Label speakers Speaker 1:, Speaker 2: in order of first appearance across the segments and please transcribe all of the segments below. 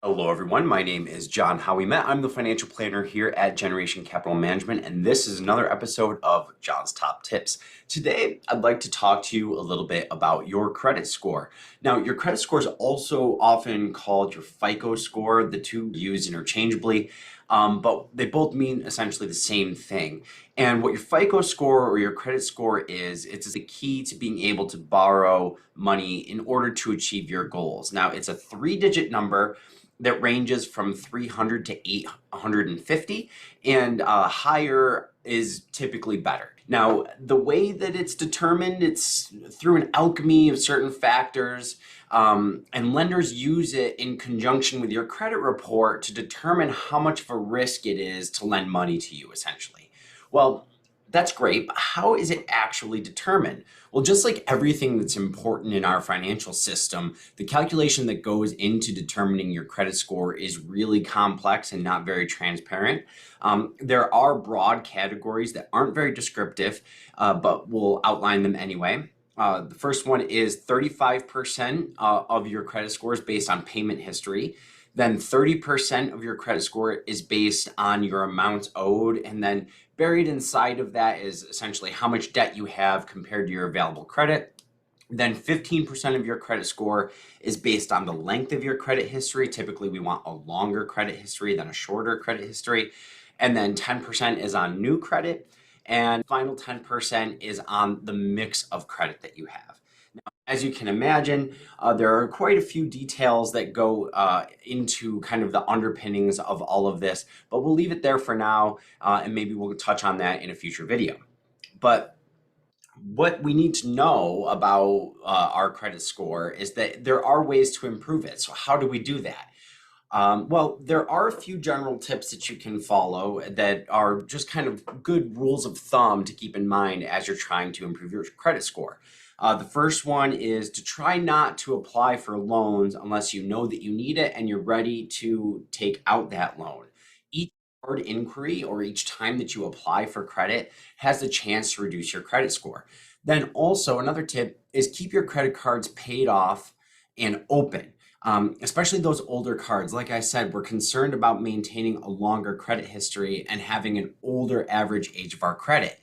Speaker 1: Hello, everyone. My name is John Howe-Wemett. I'm the financial planner here at Generation Capital Management, and this is another episode of John's Top Tips. Today, I'd like to talk to you a little bit about your credit score. Now, your credit score is also often called your FICO score. The two used interchangeably, but they both mean essentially the same thing. And what your FICO score or your credit score is, it's the key to being able to borrow money in order to achieve your goals. Now, it's a three-digit number that ranges from 300 to 850, and higher is typically better. Now, the way that it's determined, it's through an alchemy of certain factors, and lenders use it in conjunction with your credit report to determine how much of a risk it is to lend money to you, essentially. Well, that's great, but how is it actually determined? Well, just like everything that's important in our financial system, the calculation that goes into determining your credit score is really complex and not very transparent. There are broad categories that aren't very descriptive, but we'll outline them anyway. The first one is 35% of your credit score is based on payment history. Then 30% of your credit score is based on your amounts owed. And then buried inside of that is essentially how much debt you have compared to your available credit. Then 15% of your credit score is based on the length of your credit history. Typically, we want a longer credit history than a shorter credit history. And then 10% is on new credit. And final 10% is on the mix of credit that you have. As you can imagine, there are quite a few details that go into kind of the underpinnings of all of this, but we'll leave it there for now, and maybe we'll touch on that in a future video. But what we need to know about our credit score is that there are ways to improve it. So how do we do that? Well, there are a few general tips that you can follow that are just kind of good rules of thumb to keep in mind as you're trying to improve your credit score. The first one is to try not to apply for loans unless you know that you need it and you're ready to take out that loan. Each card inquiry or each time that you apply for credit has the chance to reduce your credit score. Then also another tip is keep your credit cards paid off and open. Especially those older cards. Like I said, we're concerned about maintaining a longer credit history and having an older average age of our credit.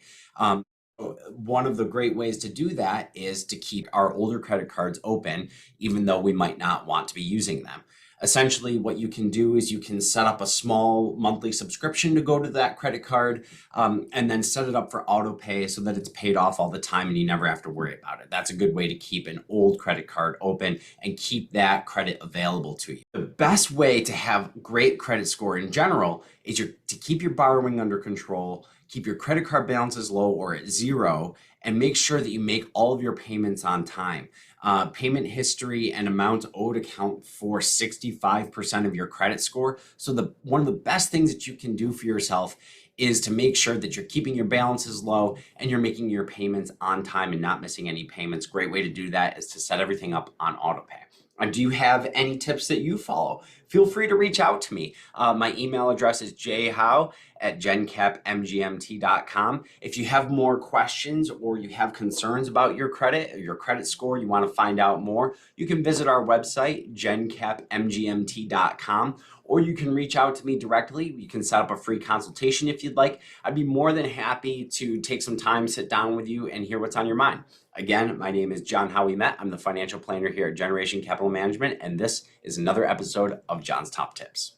Speaker 1: One of the great ways to do that is to keep our older credit cards open, even though we might not want to be using them. Essentially, what you can do is you can set up a small monthly subscription to go to that credit card, and then set it up for auto pay so that it's paid off all the time and you never have to worry about it. That's a good way to keep an old credit card open and keep that credit available to you. The best way to have great credit score in general is to keep your borrowing under control, keep your credit card balances low or at zero, and make sure that you make all of your payments on time. Payment history and amounts owed account for 65% of your credit score. So one of the best things that you can do for yourself is to make sure that you're keeping your balances low and you're making your payments on time and not missing any payments. Great way to do that is to set everything up on auto pay. Do you have any tips that you follow? Feel free to reach out to me. My email address is jhowe@gencapmgmt.com. If you have more questions or you have concerns about your credit or your credit score, you want to find out more, you can visit our website, gencapmgmt.com, or you can reach out to me directly. You can set up a free consultation if you'd like. I'd be more than happy to take some time, sit down with you, and hear what's on your mind. Again, my name is John Howe-Wemett. I'm the financial planner here at Generation Capital Management, and this is another episode of John's Top Tips.